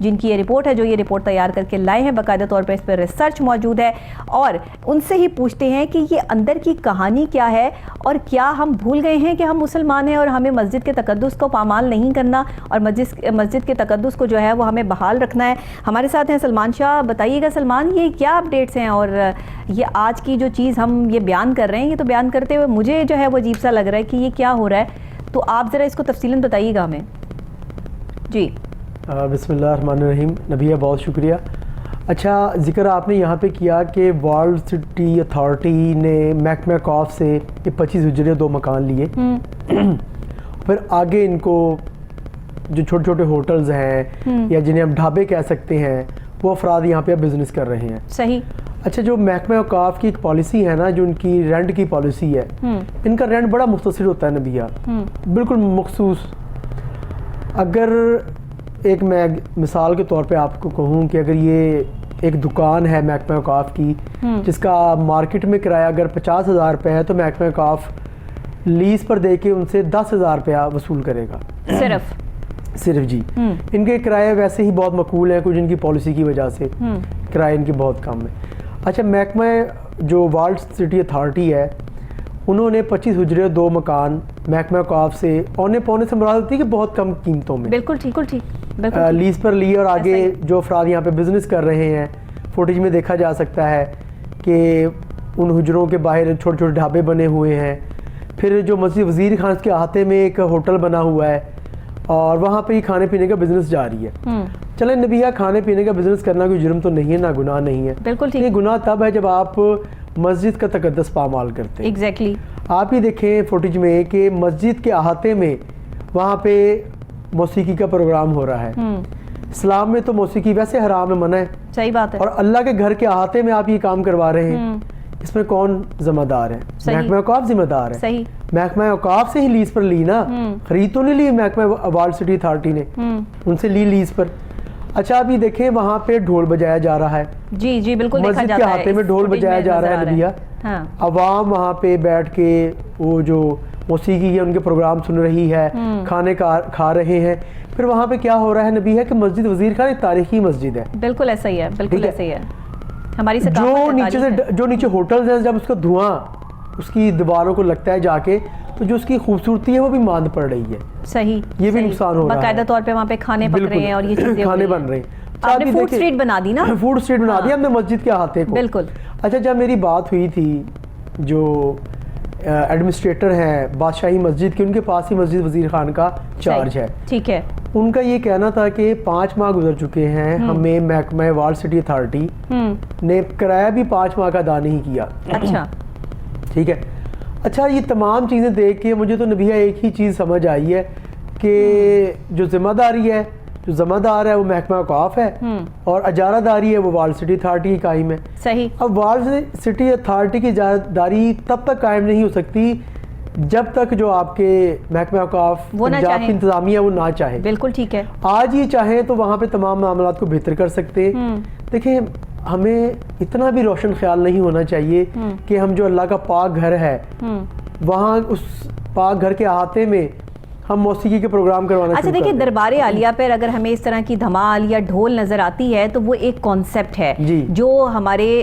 جن کی یہ رپورٹ ہے، جو یہ رپورٹ تیار کر کے لائے ہیں، باقاعدہ طور پر اس پر ریسرچ موجود ہے، اور ان سے ہی پوچھتے ہیں کہ یہ اندر کی کہانی کیا ہے، اور کیا ہم بھول گئے ہیں کہ ہم مسلمان ہیں اور ہمیں مسجد کے تقدس کو پامال نہیں کرنا، اور مسجد کے تقدس کو جو ہے وہ ہمیں بحال رکھنا ہے۔ ہمارے ساتھ ہیں سلمان شاہ۔ بتائیے گا سلمان، یہ کیا اپڈیٹس ہیں، اور یہ آج کی جو چیز ہم یہ بیان کر رہے ہیں، یہ تو بیان کرتے ہوئے مجھے جو ہے وہ عجیب سا لگ رہا ہے کہ یہ کیا ہو رہا ہے، تو آپ ذرا اس کو تفصیلاً بتائیے گا ہمیں۔ جی بسم اللہ الرحمن الرحیم۔ نبیہ بہت شکریہ۔ اچھا، ذکر آپ نے یہاں پہ کیا کہ ورلڈ سٹی اتھارٹی نے محکمہ اوقاف سے یہ 25 حجرے 2 مکان لیے، پھر آگے ان کو جو چھوٹے چھوٹے ہوٹلز ہیں یا جنہیں ہم ڈھابے کہہ سکتے ہیں، وہ افراد یہاں پہ بزنس کر رہے ہیں۔ صحیح۔ اچھا، جو محکمہ اوقاف کی ایک پالیسی ہے نا، جو ان کی رینٹ کی پالیسی ہے، ان کا رینٹ بڑا مختصر ہوتا ہے نبیہ، بالکل مخصوص۔ اگر ایک میں مثال کے طور پہ آپ کو کہوں کہ اگر یہ ایک دکان ہے محکمہ اوقاف کی جس کا مارکیٹ میں کرایہ اگر 50,000 روپے ہے، تو محکمہ اوقاف لیز پر دے کے ان سے 10,000 روپیہ وصول کرے گا صرف جی۔ ان کے کرائے ویسے ہی بہت مقبول ہیں، کچھ ان کی پالیسی کی وجہ سے کرائے ان کی بہت کم ہے۔ اچھا، محکمہ جو ورلڈ سٹی اتھارٹی ہے، انہوں نے 25 حجرے 2 مکان محکمہ اوقاف سے اونے پونے سے مراد ہوتی ہے کہ بہت کم قیمتوں میں بالکل ٹھیک لیز پر لی، اور آگے جو افراد یہاں پہ بزنس کر رہے ہیں، فوٹیج میں دیکھا جا سکتا ہے کہ ان حجروں کے باہر چھوٹے چھوٹے ڈھابے بنے ہوئے ہیں، پھر جو مسجد وزیر خان کے احاطے میں ایک ہوٹل بنا ہوا ہے، اور وہاں پہ ہی کھانے پینے کا بزنس جاری ہے۔ چلیں نبیہ، کھانے پینے کا بزنس کرنا کوئی جرم تو نہیں ہے، نہ گناہ نہیں ہے، بالکل ٹھیک۔ یہ گناہ تب ہے جب آپ مسجد کا تقدس پامال کرتے ہیں۔ ایگزیکٹلی۔ آپ ہی دیکھیں فوٹیج میں کہ مسجد کے احاطے میں وہاں پہ موسیقی کا پروگرام ہو رہا ہے۔ اسلام میں تو موسیقی ویسے حرام ہے، منع ہے، صحیح بات ہے، اور اللہ کے گھر کے احاطے میں آپ یہ کام کروا رہے ہیں، اس میں کون ذمہ دار ہے؟ محکمہ اوقاف ذمہ دار ہے۔ صحیح۔ محکمہ اوقاف سے ہی لیز پر لی نا، خرید تو نہیں لی محکمہ ورلڈ سٹی اتھارٹی نے، ان سے لی لیز پر۔ اچھا، اب یہ دیکھیں وہاں پہ ڈھول بجایا جا رہا ہے، جی بالکل، مسجد کے احاطے میں ڈھول بجایا جا رہا ہے نبیہ، عوام وہاں پہ بیٹھ کے وہ جو موسیقی ہے ان کے پروگرام سن رہی ہے، کھانے کھا رہے ہیں۔ پھر وہاں پہ کیا ہو رہا ہے نبی ہے کہ مسجد وزیر خان ایک تاریخی مسجد ہے، بالکل ایسا ہی ہے، بالکل ایسا ہی ہے۔ ہماری جو نیچے ہوٹلز ہیں، جب اس کا دھواں اس کی دیواروں کو لگتا ہے جا کے، تو جو اس کی خوبصورتی ہے وہ بھی ماند پڑ رہی ہے۔ صحیح، یہ بھی نقصان ہو رہا ہے، باقاعدہ طور پہ وہاں پہ کھانے پک رہے ہیں اور یہ چیزیں کھانے بن رہے ہیں۔ آپ نے فوڈ اسٹریٹ بنا دی نا، فوڈ اسٹریٹ بنا دی ہم نے مسجد کے احاطے کو، بالکل۔ اچھا، جب میری بات ہوئی تھی جو ایڈمنسٹریٹر ہیں بادشاہی مسجد کے، ان کے پاس ہی مسجد وزیر خان کا چارج ہے، ٹھیک ہے، ان کا یہ کہنا تھا کہ 5 ماہ گزر چکے ہیں، ہمیں محکمہ ورلڈ سٹی اتھارٹی نے کرایہ بھی 5 ماہ کا ادا نہیں کیا۔ اچھا، ٹھیک ہے۔ اچھا، یہ تمام چیزیں دیکھ کے مجھے تو نبیہ ایک ہی چیز سمجھ آئی ہے کہ جو ذمہ داری ہے، جو ذمہ دار ہے وہ محکمہ اوقاف ہے، اور اجارہ داری ہے وہ ورلڈ سٹی اتھارٹی کی قائم ہے۔ صحیح۔ اب ورلڈ سٹی اتھارٹی کی اجارہ داری تب تک قائم نہیں ہو سکتی جب تک جو آپ کے محکمہ اوقاف پنجاب کی انتظامیہ وہ نہ چاہے، بالکل ٹھیک ہے۔ آج یہ چاہیں تو وہاں پہ تمام معاملات کو بہتر کر سکتے۔ دیکھیں، ہمیں اتنا بھی روشن خیال نہیں ہونا چاہیے کہ ہم جو اللہ کا پاک گھر ہے، وہاں اس پاک گھر کے احاطے میں ہم موسیقی کے پروگرام کروانا شروع کر دیں۔ اچھا دیکھیں، دربار عالیہ پر اگر ہمیں اس طرح کی دھمال یا ڈھول نظر آتی ہے تو وہ ایک کانسیپٹ ہے جو ہمارے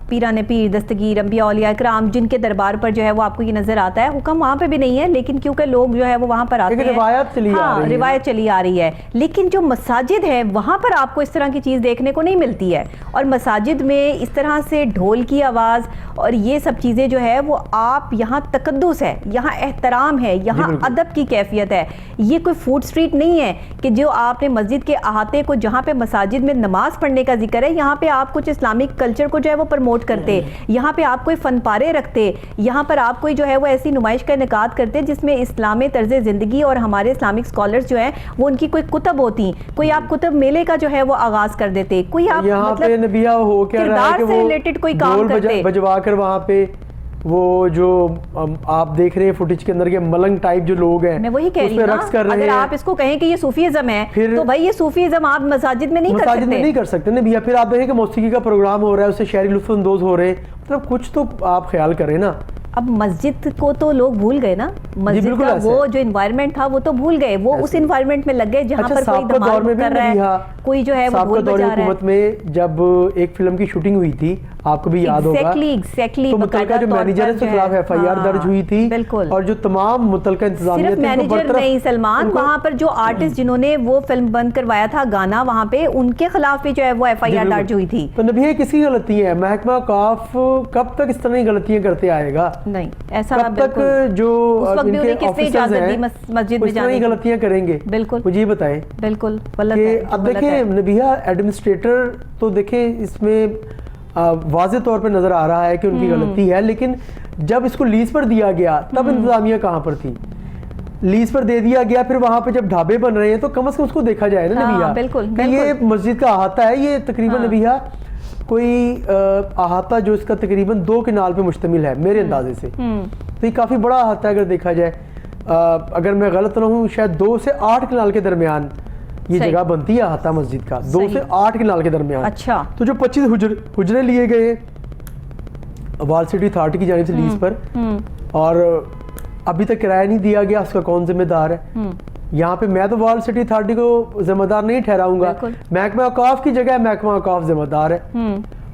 پیران پیر، دستگیر، انبیاء، اولیاء اکرام جن کے دربار پر جو ہے وہ آپ کو یہ نظر آتا ہے، حکم وہاں پہ بھی نہیں ہے، لیکن کیونکہ لوگ جو ہے وہ وہاں پر آتے ہیں، روایت چلی آ رہی ہے۔ لیکن جو مساجد ہے وہاں پر آپ کو اس طرح کی چیز دیکھنے کو نہیں ملتی ہے، اور مساجد میں اس طرح سے ڈھول کی آواز اور یہ سب چیزیں جو ہے وہ آپ یہاں تقدس ہے، یہاں احترام ہے، یہاں ادب کی کیفیت ہے۔ یہ کوئی فوڈ اسٹریٹ نہیں ہے کہ جو آپ نے مسجد کے احاطے کو، جہاں پہ مساجد میں نماز پڑھنے کا ذکر ہے، یہاں پہ آپ کچھ اسلامک کلچر کو جو ہے وہ پروموٹ کرتے، یہاں پہ آپ کوئی فن پارے رکھتے، یہاں پر آپ کوئی جو ہے وہ ایسی نمائش کا انعقاد کرتے جس میں اسلامی طرز زندگی اور ہمارے اسلامک اسکالرز جو ہیں وہ ان کی کوئی کتب ہوتی، کوئی آپ کتب میلے کا جو ہے وہ آغاز کر دیتے، کوئی آپ مطلب کردار سے ریلیٹڈ کوئی کام کرتے، بجوا کر وہاں پہ وہ جو آپ دیکھ رہے ہیں فوٹیج کے اندر کے ملنگ ٹائپ جو لوگ ہیں، میں وہی کہہ رہی ہوں، اگر آپ اس کو کہیں کہ یہ صوفیزم ہے تو بھائی یہ صوفیزم آپ مساجد میں نہیں کر سکتے نا بھیا۔ پھر آپ دیکھیں کہ موسیقی کا پروگرام ہو رہا ہے، اس سے شہری لطف اندوز ہو رہے ہیں، مطلب کچھ تو آپ خیال کریں نا۔ اب مسجد کو تو لوگ بھول گئے نا, مسجد کا وہ جو انوائرمنٹ تھا وہ تو بھول گئے, وہ اس انوائرمنٹ میں لگ گئے جہاں پر کوئی دھمال کر رہا ہے, کوئی جو ہے وہ ڈھول بجا رہا ہے. حکومت میں جب ایک فلم کی شوٹنگ ہوئی تھی, آپ کو بھی یاد ہوگا, تو متعلقہ جو مینیجر کے خلاف ایف آئی آر درج ہوئی تھی, اور جو تمام متعلقہ انتظامیہ صرف مینیجر نہیں سلمان, وہاں پر جو آرٹسٹ جنہوں نے وہ فلم بند کروایا تھا گانا, وہاں پہ ان کے خلاف بھی جو ہے وہ ایف آئی آر درج ہوئی تھی. تو نبی کسی غلطی ہے, محکمہ اوقاف کب تک اس طرح کی غلطیاں کرتے آئے گا؟ نہیں ایسا کب تک جو ان کے آفیسرز ہیں مسجد میں اس طرح کی غلطیاں کریں گے؟ بالکل مجھے یہ بتائیں. بالکل کہ اب دیکھیں نبیہ ایڈمنسٹریٹر تو دیکھیں اس میں واضح طور پہ نظر آ رہا ہے کہ ان کی غلطی ہے, لیکن جب اس کو لیز پر دیا گیا تب انتظامیہ کہاں پر تھی؟ لیز پر دے دیا گیا, پھر وہاں پہ جب ڈھابے بن رہے ہیں تو کم از کم اس کو دیکھا جائے نا نبیہ, کہ یہ مسجد کا احاطہ ہے, یہ تقریباً نبیہ کوئی احاطہ جو اس کا تقریباً 2 کنال پہ مشتمل ہے میرے اندازے سے, تو یہ کافی بڑا احاطہ ہے اگر دیکھا جائے. اگر میں غلط نہ ہوں شاید 2 سے 8 کنال کے درمیان یہ جگہ بنتی ہے احاطہ مسجد کا, 2 سے 8 کنال کے درمیان. اچھا, تو جو 25 حجرے لیے گئے وال سٹی اتھارٹی کی جانب سے لیز پر, اور ابھی تک کرایہ نہیں دیا گیا, اس کا کون ذمہ دار ہے؟ یہاں پہ میں تو وال سٹی اتھارٹی کو ذمہ دار نہیں ٹھہراؤں گا, محکمہ اوقاف کی جگہ محکمہ اوقاف ذمہ دار ہے.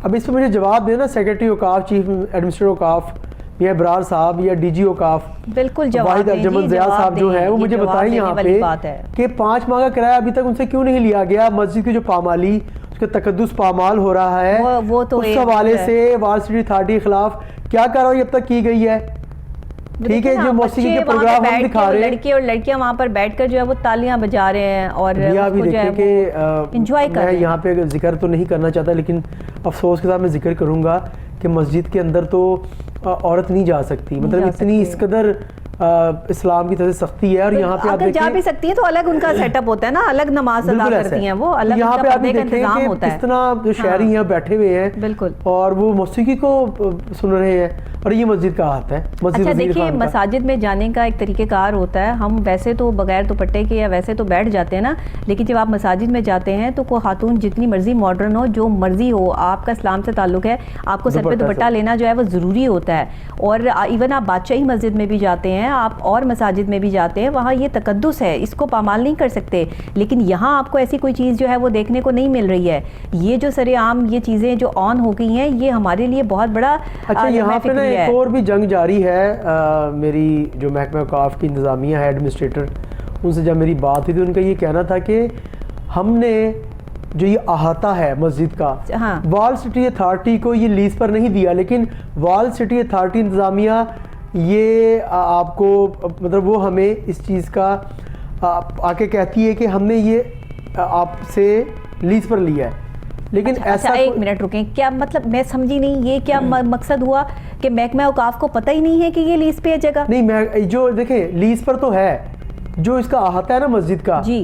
اب اس پہ مجھے جواب دینا سیکرٹری اوقاف, چیف ایڈمنسٹریٹر اوقاف یا ابرار صاحب یا ڈی جی اوقاف بالکل واحد ارجمند ضیاء صاحب جو ہیں, وہ مجھے بتائیں یہاں پہ کہ 5 ماہ کا کرایہ ابھی تک ان سے کیوں نہیں لیا گیا؟ مسجد کی جو پامالی, اس کا تقدس پامال ہو رہا ہے, اس حوالے سے وال سٹی اتھارٹی کے خلاف کیا کارروائی اب تک کی گئی ہے؟ ٹھیک ہے, جو موسیقی کے پروگرام ہم دکھا رہے ہیں, لڑکے اور لڑکیاں وہاں پر بیٹھ کر جو ہے وہ تالیاں بجا رہے ہیں اور انجوائے کر رہے ہیں. میں یہاں پہ ذکر تو نہیں کرنا چاہتا, لیکن افسوس کے ساتھ میں ذکر کروں گا کہ مسجد کے اندر تو عورت نہیں جا سکتی, مطلب اتنی اس قدر اسلام کی طرف سے سختی ہے. اور یہاں پہ آپ دیکھیں جا بھی سکتی ہیں تو الگ ان کا سیٹ اپ ہوتا ہے نا, الگ نماز ادا کرتی ہیں وہ, الگ یہاں پہ آپ پردے کا انتظام ہوتا ہے. اس طرح جو شہری ہیں بیٹھے ہوئے ہیں بالکل, اور وہ موسیقی کو سن رہے ہیں, اور یہ مسجد کا ہاتھ ہے. اچھا دیکھیے, مساجد میں جانے کا ایک طریقہ کار ہوتا ہے, ہم ویسے تو بغیر دوپٹے کے یا ویسے تو بیٹھ جاتے ہیں نا, لیکن جب آپ مساجد میں جاتے ہیں تو کوئی خاتون جتنی مرضی ماڈرن ہو, جو مرضی ہو, آپ کا اسلام سے تعلق ہے, آپ کو سر پہ دوپٹہ لینا جو ہے وہ ضروری ہوتا ہے. اور ایون آپ بادشاہی مسجد میں بھی جاتے ہیں, آپ اور مساجد میں بھی جاتے ہیں, وہاں یہ تقدس ہے, اس کو پامال نہیں کر سکتے. لیکن یہاں آپ کو ایسی کوئی چیز جو ہے وہ دیکھنے کو نہیں مل رہی ہے. یہ جو سر عام یہ چیزیں جو آن ہو گئی ہیں, یہ ہمارے لیے بہت بڑا. اچھا, یہاں پہ نا ایک اور بھی جنگ جاری ہے. میری جو محکمہ اوقاف کی انتظامیہ ہے, ایڈمنسٹریٹر, ان سے جب میری بات ہوئی تو ان کا یہ کہنا تھا کہ ہم نے جو یہ احاطہ ہے مسجد کا, وال سٹی اتھارٹی کو یہ لیز پر نہیں دیا, لیکن وال سٹی اتھارٹی انتظامیہ یہ آپ کو مطلب وہ ہمیں اس چیز کا آ کے کہتی ہے کہ ہم نے یہ آپ سے لیز پر لیا ہے. لیکن ایسا ایک منٹ رکیں, کیا مطلب میں سمجھی نہیں, یہ کیا مقصد ہوا کہ محکمہ اوقاف کو پتہ ہی نہیں ہے کہ یہ لیز پہ ہے جگہ؟ نہیں, میں جو دیکھیں لیز پر تو ہے, جو اس کا احاطہ ہے نا مسجد کا, جی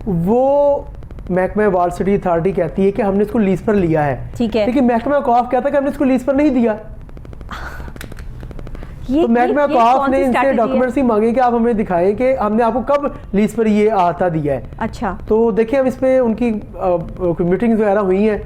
وہ محکمہ وال سٹی اتھارٹی کہتی ہے کہ ہم نے اس کو لیز پر لیا ہے. ٹھیک ہے, لیکن محکمہ اوقاف کہتا ہے کہ ہم نے اس کو لیز پر نہیں دیا. تو محکمہ اوقاف نے ان سے ڈاکومنٹس ہی مانگے کہ آپ ہمیں دکھائیں کہ ہم نے آپ کو کب لیز پر یہ احاطہ دیا ہے. اچھا, تو دیکھیں اب اس پہ ان کی میٹنگز وغیرہ ہوئی ہیں,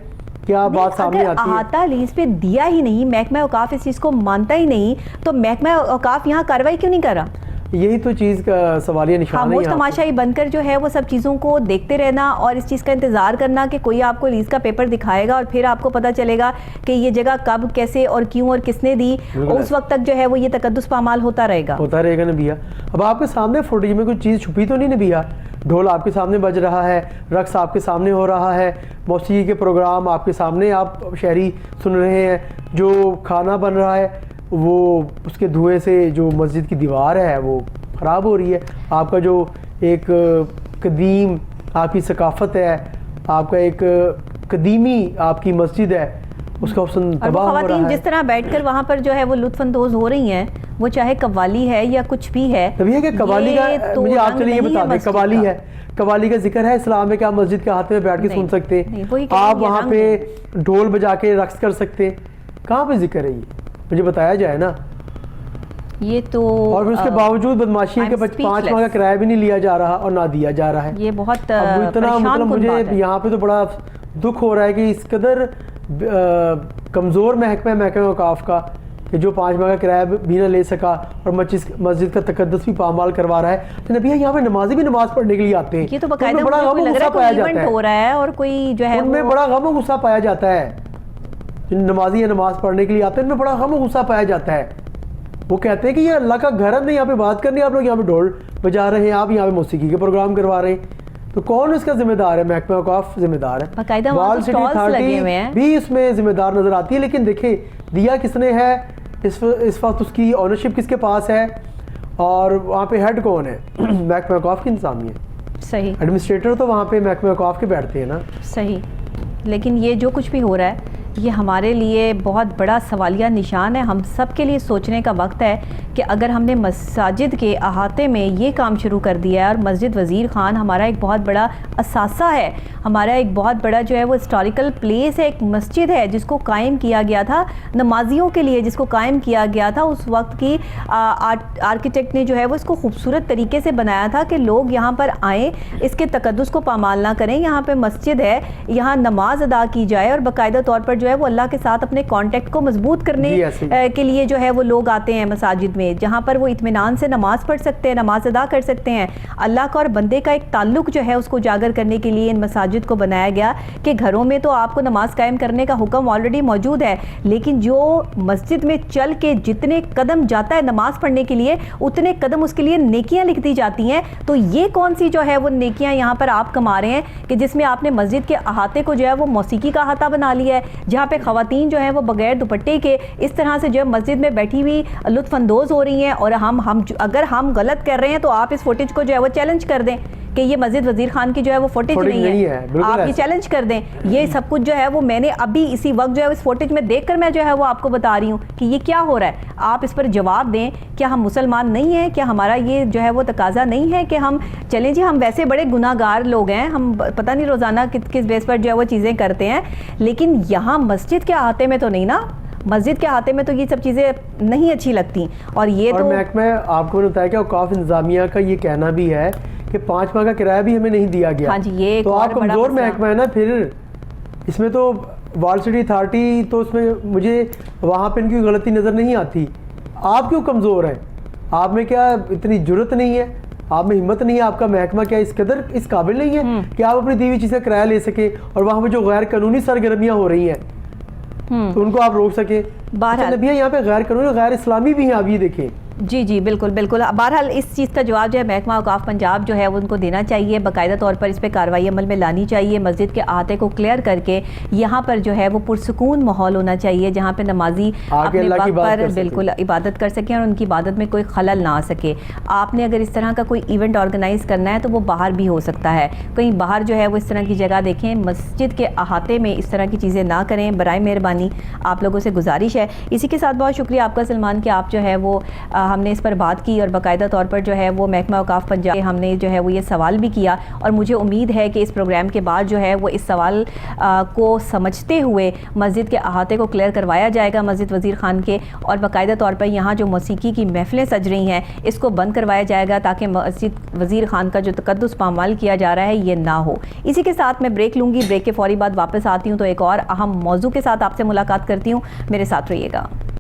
کیا بات سامنے آتی ہے. احاطہ لیز پہ دیا ہی نہیں, محکمہ اوقاف اس چیز کو مانتا ہی نہیں, تو محکمہ اوقاف یہاں کارروائی کیوں نہیں کر رہا؟ یہی تو چیز کا سوالیہ نشان ہے. خاموش تماشائی بن کر جو ہے وہ سب چیزوں کو دیکھتے رہنا اور اس چیز کا انتظار کرنا کہ کوئی آپ کو لیز کا پیپر دکھائے گا اور پھر آپ کو پتہ چلے گا کہ یہ جگہ کب, کیسے اور کیوں اور کس نے دی, اور اس وقت تک جو ہے وہ یہ تقدس پامال ہوتا رہے گا نبیہ. اب آپ کے سامنے فوٹیج میں کوئی چیز چھپی تو نہیں نبیہ, ڈھول آپ کے سامنے بج رہا ہے, رقص آپ کے سامنے ہو رہا ہے, موسیقی کے پروگرام آپ کے سامنے آپ شہری سن رہے ہیں, جو کھانا بن رہا ہے وہ اس کے دھوئیں سے جو مسجد کی دیوار ہے وہ خراب ہو رہی ہے. آپ کا جو ایک قدیم آپ کی ثقافت ہے, آپ کا ایک قدیمی آپ کی مسجد ہے, اس کا حسن تباہ ہو رہا ہے. خواتین جس طرح بیٹھ کر وہاں پر جو ہے وہ لطف اندوز ہو رہی ہیں, وہ چاہے قوالی ہے یا کچھ بھی ہے. تب یہ کہ قوالی کا مجھے آپ چلیے یہ بتا دیں, قوالی ہے, قوالی کا ذکر ہے اسلام میں کہ آپ مسجد کے ہاتھ میں بیٹھ کے سن سکتے, آپ وہاں پہ ڈھول بجا کے رقص کر سکتے, کہاں پہ ذکر ہے یہ مجھے بتایا جائے نا. یہ تو اور پھر اس کے باوجود بدماشی کے 5 ماہ کا کرایہ بھی نہیں لیا جا رہا اور نہ دیا جا رہا ہے. یہ بہت اتنا مطلب مجھے یہاں پہ تو بڑا دکھ ہو رہا ہے کہ اس قدر کمزور محکمہ اوقاف کا کہ جو 5 ماہ کا کرایہ بھی نہ لے سکا اور مسجد کا تقدس بھی پامال کروا رہا ہے. تو نبی یہاں پہ نمازی بھی نماز پڑھنے کے لیے آتے ہیں. یہ تو باقاعدہ بڑا غم و غصہ پایا جاتا ہے, ہو رہا ہے اور کوئی جو ہے ان میں بڑا غم و غصہ پایا جاتا ہے. نمازی یا نماز پڑھنے کے لیے آتے ہیں ان میں بڑا غم و غصہ پایا جاتا ہے. وہ کہتے ہیں کہ یہ اللہ کا گھر ہے, یہاں پہ بات کرنی ہے, آپ لوگ یہاں پہ ڈھول بجا رہے ہیں, آپ یہاں پہ موسیقی کے پروگرام کروا رہے ہیں. تو کون اس کا ذمہ دار ہے؟ محکمہ اوقاف ذمہ دار ہے. باقاعدہ وال سٹی اتھارٹی بھی اس میں ذمہ دار نظر آتی ہے. لیکن دیکھیں دیا کس نے ہے اس وقت, اس کی اونرشپ کس کے پاس ہے, اور وہاں پہ ہیڈ کون ہے؟ محکمہ اوقاف کی انتظامیہ. صحیح. ایڈمنسٹریٹر تو وہاں پہ محکمہ اوقاف کے بیٹھتے ہیں نا. صحیح. لیکن یہ جو کچھ بھی ہو رہا ہے یہ ہمارے لیے بہت بڑا سوالیہ نشان ہے. ہم سب کے لیے سوچنے کا وقت ہے کہ اگر ہم نے مساجد کے احاطے میں یہ کام شروع کر دیا ہے, اور مسجد وزیر خان ہمارا ایک بہت بڑا اثاثہ ہے, ہمارا ایک بہت بڑا جو ہے وہ ہسٹوریکل پلیس ہے, ایک مسجد ہے جس کو قائم کیا گیا تھا نمازیوں کے لیے, جس کو قائم کیا گیا تھا اس وقت کی آرکیٹیکٹ نے جو ہے وہ اس کو خوبصورت طریقے سے بنایا تھا کہ لوگ یہاں پر آئیں, اس کے تقدس کو پامال نہ کریں. یہاں پہ مسجد ہے, یہاں نماز ادا کی جائے, اور باقاعدہ طور پر جو ہے وہ اللہ کے ساتھ اپنے کانٹیکٹ کو مضبوط کرنے کے لیے جو ہے وہ لوگ آتے ہیں مساجد میں, جہاں پر وہ اطمینان سے نماز پڑھ سکتے ہیں, نماز ادا کر سکتے ہیں. اللہ کا اور بندے کا ایک تعلق جو ہے اس کو اجاگر کرنے کے لیے ان مساجد کو بنایا گیا کہ گھروں میں تو آپ کو نماز قائم کرنے کا حکم آلریڈی موجود ہے, لیکن جو مسجد میں چل کے جتنے قدم جاتا ہے نماز پڑھنے کے لیے اتنے قدم اس کے لیے نیکیاں لکھ دی جاتی ہیں. تو یہ کون سی جو ہے وہ نیکیاں یہاں پر آپ کما رہے ہیں کہ جس میں آپ نے مسجد کے احاطے کو جو ہے وہ موسیقی کا احاطہ بنا لیا ہے, جہاں پہ خواتین جو ہیں وہ بغیر دوپٹے کے اس طرح سے جو ہے مسجد میں بیٹھی ہوئی لطف اندوز ہو رہی ہیں. اور اگر ہم غلط کر رہے ہیں تو آپ اس فوٹیج کو جو ہے وہ چیلنج کر دیں کہ یہ مسجد وزیر خان کی جو ہے وہ فوٹیج نہیں ہے, آپ یہ چیلنج کر دیں. یہ سب کچھ جو ہے وہ میں نے ابھی اسی وقت جو ہے اس فوٹیج میں دیکھ کر میں جو ہے وہ آپ کو بتا رہی ہوں کہ یہ کیا ہو رہا ہے. آپ اس پر جواب دیں. کیا ہم مسلمان نہیں ہیں؟ کیا ہمارا یہ جو ہے وہ تقاضا نہیں ہے کہ ہم چلیں جی ہم ویسے بڑے گناہ گار لوگ ہیں, ہم پتہ نہیں روزانہ کس بیس پر جو ہے وہ چیزیں کرتے ہیں, لیکن یہاں مسجد کے احاطے میں تو نہیں نا, مسجد کے احاطے میں تو یہ سب چیزیں نہیں اچھی لگتی. اور یہ تو محکمہ آپ کو بتایا کہ اوقاف انتظامیہ کا یہ کہنا بھی ہے کہ 5 ماہ کا کرایہ بھی ہمیں نہیں دیا گیا. ہاں جی, یہ تو آپ کمزور محکمہ ہے نا. پھر اس میں تو وال سٹی اتھارٹی تو اس میں مجھے وہاں پہ ان کی غلطی نظر نہیں آتی. آپ کیوں کمزور ہیں؟ آپ میں کیا اتنی جرت نہیں ہے, آپ میں ہمت نہیں ہے, آپ کا محکمہ کیا اس قدر اس قابل نہیں ہے کہ آپ اپنی دی ہوئی چیز کا کرایہ لے سکے, اور وہاں پہ جو غیر قانونی سرگرمیاں ہو رہی ہیں تو ان کو آپ روک سکیں. نبی یہاں پہ غیر قانونی غیر اسلامی بھی ہیں, آپ یہ دیکھیں. جی جی بالکل بالکل. بہرحال اس چیز کا جواب جو ہے محکمہ اوقاف پنجاب جو ہے وہ ان کو دینا چاہیے, باقاعدہ طور پر اس پہ کارروائی عمل میں لانی چاہیے. مسجد کے احاطے کو کلیئر کر کے یہاں پر جو ہے وہ پرسکون ماحول ہونا چاہیے جہاں پہ نمازی اپنے وقت پر بالکل عبادت کر سکیں اور ان کی عبادت میں کوئی خلل نہ آ سکے. آپ نے اگر اس طرح کا کوئی ایونٹ آرگنائز کرنا ہے تو وہ باہر بھی ہو سکتا ہے, کہیں باہر جو ہے وہ اس طرح کی جگہ دیکھیں. مسجد کے احاطے میں اس طرح کی چیزیں نہ کریں, برائے مہربانی آپ لوگوں سے گزارش ہے. اسی کے ساتھ بہت شکریہ آپ کا سلمان کہ آپ جو ہے وہ ہم نے اس پر بات کی, اور باقاعدہ طور پر جو ہے وہ محکمہ اوقاف پنجاب ہم نے جو ہے وہ یہ سوال بھی کیا, اور مجھے امید ہے کہ اس پروگرام کے بعد جو ہے وہ اس سوال کو سمجھتے ہوئے مسجد کے احاطے کو کلیئر کروایا جائے گا مسجد وزیر خان کے, اور باقاعدہ طور پر یہاں جو موسیقی کی محفلیں سج رہی ہیں اس کو بند کروایا جائے گا تاکہ مسجد وزیر خان کا جو تقدس پامال کیا جا رہا ہے یہ نہ ہو. اسی کے ساتھ میں بریک لوں گی, بریک کے فوری بعد واپس آتی ہوں تو ایک اور اہم موضوع کے ساتھ آپ سے ملاقات کرتی ہوں. میرے ساتھ رہیے گا.